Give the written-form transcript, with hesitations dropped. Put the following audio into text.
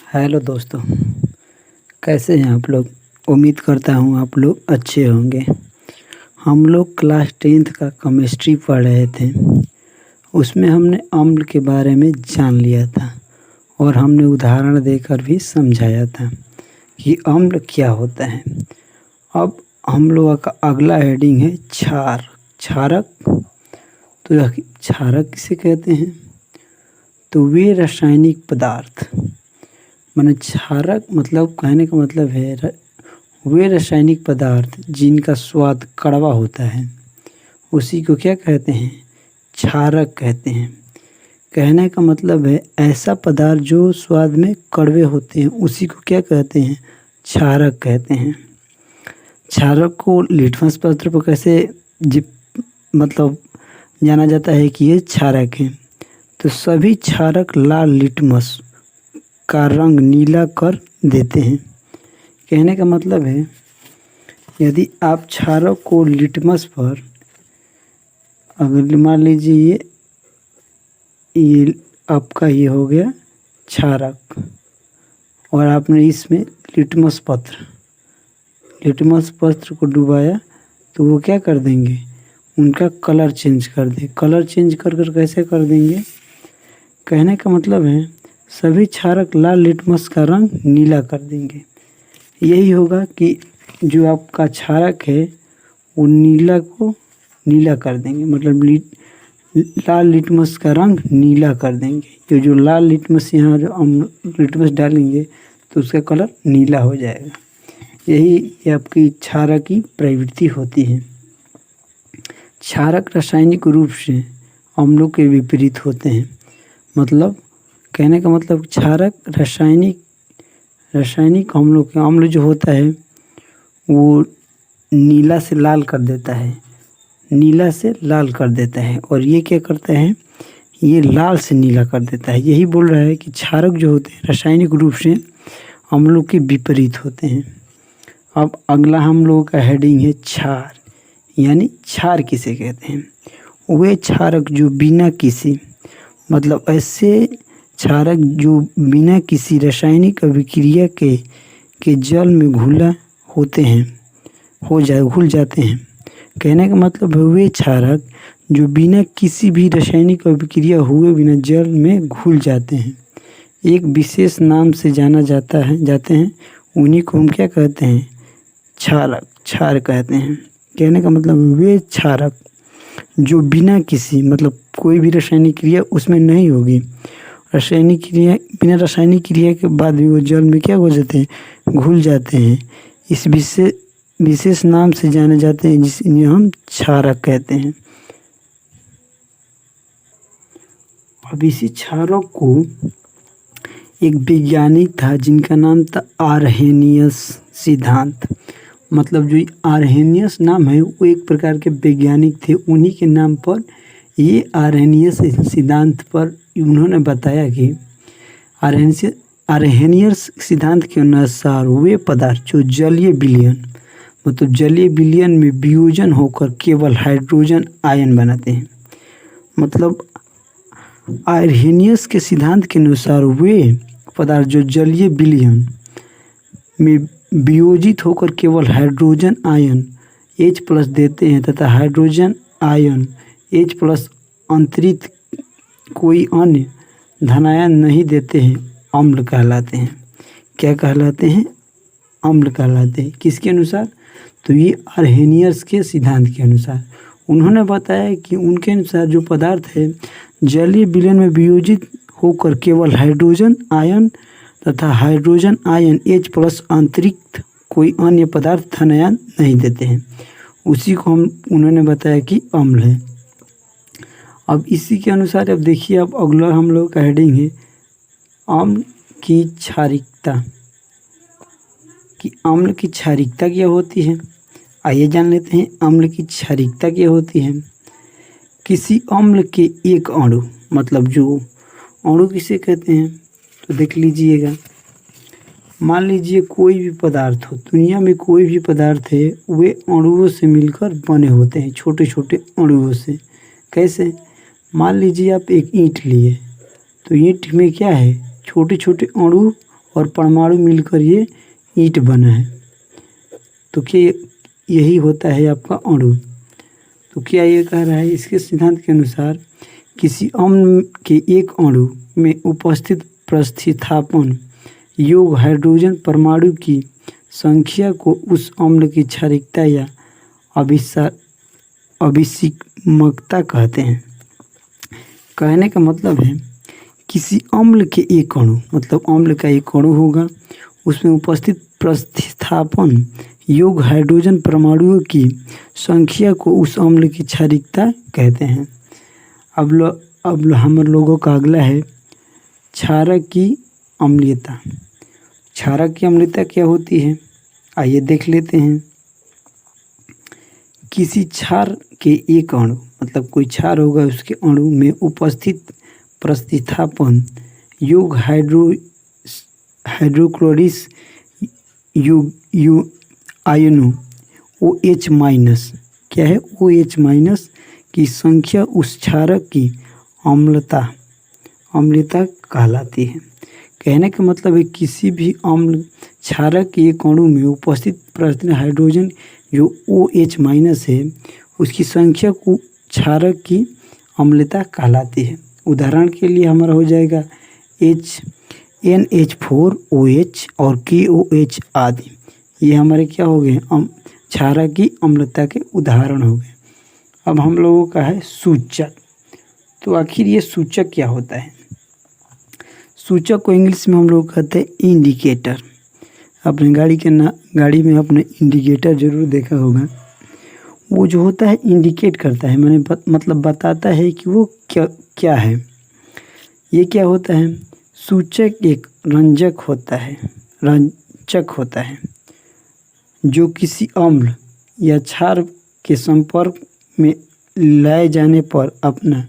Hello दोस्तों, कैसे हैं आप लोग। उम्मीद करता हूँ आप लोग अच्छे होंगे। हम लोग क्लास 10th का केमिस्ट्री पढ़ रहे थे। उसमें हमने अम्ल के बारे में जान लिया था और हमने उदाहरण देकर भी समझाया था कि अम्ल क्या होता है। अब हम लोगों का अगला हेडिंग है क्षार क्षारक। तो यह क्षारक किसे कहते हैं? तो वे रासायनिक पदार्थ, माने क्षारक मतलब कहने का मतलब है वे रासायनिक पदार्थ जिनका स्वाद कड़वा होता है, उसी को क्या कहते हैं? क्षारक कहते हैं। कहने का मतलब है ऐसा पदार्थ जो स्वाद में कड़वे होते हैं, उसी को क्या कहते हैं? क्षारक कहते हैं। क्षारक को लिटमस पत्र पर कैसे मतलब जाना जाता है कि ये क्षारक है? तो सभी क्षारक लाल लिटमस का रंग नीला कर देते हैं। कहने का मतलब है यदि आप क्षारक को लिटमस पर, अगर मान लीजिए ये आपका ये हो गया क्षारक और आपने इसमें लिटमस पत्र को डुबाया, तो वो क्या कर देंगे? उनका कलर चेंज कर दे। कलर चेंज कर कैसे कर देंगे? कहने का मतलब है सभी क्षारक लाल लिटमस का रंग नीला कर देंगे। यही होगा कि जो आपका क्षारक है वो नीला को नीला कर देंगे, मतलब लाल लिटमस का रंग नीला कर देंगे। जो लाल लिटमस यहाँ जो हम लिटमस डालेंगे तो उसका कलर नीला हो जाएगा। यही आपकी क्षारक की प्रवृत्ति होती है। क्षारक रासायनिक रूप से अम्लों के विपरीत होते हैं। मतलब कहने का मतलब क्षारक रासायनिक अम्ल जो होता है वो नीला से लाल कर देता है, और ये क्या करता है? ये लाल से नीला कर देता है। यही बोल रहा है कि क्षारक जो होते हैं रासायनिक रूप से अम्लों के विपरीत होते हैं। अब अगला हम लोगों का हेडिंग है क्षार, यानी क्षार किसे कहते हैं? वे क्षारक जो बिना किसी, मतलब ऐसे क्षारक जो बिना किसी रासायनिक अभिक्रिया के जल में घुल जाते हैं। कहने का मतलब है वे क्षारक जो बिना किसी भी रासायनिक अभिक्रिया हुए बिना जल में घुल जाते हैं, एक विशेष नाम से जाते हैं। उन्हीं को हम क्या कहते हैं? क्षार कहते हैं। कहने का मतलब वे क्षारक जो बिना किसी, मतलब कोई भी रासायनिक क्रिया उसमें नहीं होगी, बिना रासायनिक क्रिया के बाद भी वो जल में क्या हो जाते हैं? घुल जाते हैं। इस विशेष नाम से जाने जाते हैं जिन्हें हम क्षारक कहते हैं। अब इसी क्षारक को एक वैज्ञानिक था जिनका नाम था आर्हेनियस सिद्धांत। मतलब जो आर्हेनियस नाम है वो एक प्रकार के वैज्ञानिक थे। उन्हीं के नाम पर ये आर्हेनियस सिद्धांत पर उन्होंने बताया कि आर्हेनियस सिद्धांत के अनुसार वे पदार्थ जो जलीय विलयन में वियोजन होकर केवल हाइड्रोजन आयन बनाते हैं। मतलब आर्हेनियस के सिद्धांत के अनुसार वे पदार्थ जो जलीय विलयन में वियोजित होकर केवल हाइड्रोजन आयन H+ देते हैं तथा हाइड्रोजन आयन H+ अंतरित कोई अन्य धनायन नहीं देते हैं, अम्ल कहलाते हैं। क्या कहलाते हैं? अम्ल कहलाते हैं। किसके अनुसार? तो ये आर्हेनियस के सिद्धांत के अनुसार। उन्होंने बताया कि उनके अनुसार जो पदार्थ है जलीय विलयन में वियोजित होकर केवल हाइड्रोजन आयन तथा हाइड्रोजन आयन H+ अतिरिक्त कोई अन्य पदार्थ धनायन नहीं देते हैं, उसी को उन्होंने बताया कि अम्ल है। अब इसी के अनुसार अब देखिए, अब अगला हम लोग का हेडिंग है अम्ल की क्षारिकता। कि अम्ल की क्षारिकता क्या होती है? आइए जान लेते हैं अम्ल की क्षारिकता क्या होती है। किसी अम्ल के एक अणु, मतलब जो अणु किसे कहते हैं? तो देख लीजिएगा, मान लीजिए कोई भी पदार्थ हो, दुनिया में कोई भी पदार्थ है, वे अणुओं से मिलकर बने होते हैं, छोटे छोटे अणुओं से। कैसे? मान लीजिए आप एक ईंट लिए, तो ईंट में क्या है? छोटे छोटे अणु और परमाणु मिलकर ये ईंट बना है। तो क्या यही होता है आपका अणु। तो क्या ये कह रहा है, इसके सिद्धांत के अनुसार किसी अम्ल के एक अणु में उपस्थित प्रतिस्थापन योग हाइड्रोजन परमाणु की संख्या को उस अम्ल की क्षारीयता या अभिसिक्मकता कहते हैं। कहने का मतलब है किसी अम्ल के एक अणु, मतलब अम्ल का एक अणु होगा, उसमें उपस्थित प्रतिस्थापन योग हाइड्रोजन परमाणुओं की संख्या को उस अम्ल की क्षारीयता कहते हैं। अब हम लोगों का अगला है क्षारक की अम्लीयता। क्षारक की अम्लीयता क्या होती है, आइए देख लेते हैं। किसी क्षार के एक अणु, मतलब कोई क्षार होगा, उसके अणु में उपस्थित प्रतिस्थापन योग हाइड्रोक्लोरिस आयनों OH माइनस, क्या है OH माइनस की संख्या उस क्षारक की अम्लता कहलाती है। कहने का मतलब है किसी भी अम्ल क्षारक के एक अणु में उपस्थित प्रतिस्थापित हाइड्रोजन जो OH माइनस है, उसकी संख्या को क्षारक की अम्लता कहलाती है। उदाहरण के लिए हमारा हो जाएगा NH4OH और KOH आदि, ये हमारे क्या हो गए, क्षारक की अम्लता के उदाहरण हो गए। अब हम लोगों का है सूचक। तो आखिर ये सूचक क्या होता है। सूचक को इंग्लिश में हम लोग कहते हैं इंडिकेटर। अपने गाड़ी में अपने इंडिकेटर जरूर देखा होगा। वो जो होता है इंडिकेट करता है, मतलब बताता है कि वो क्या है। ये क्या होता है, सूचक एक रंजक होता है जो किसी अम्ल या क्षार के संपर्क में लाए जाने पर अपना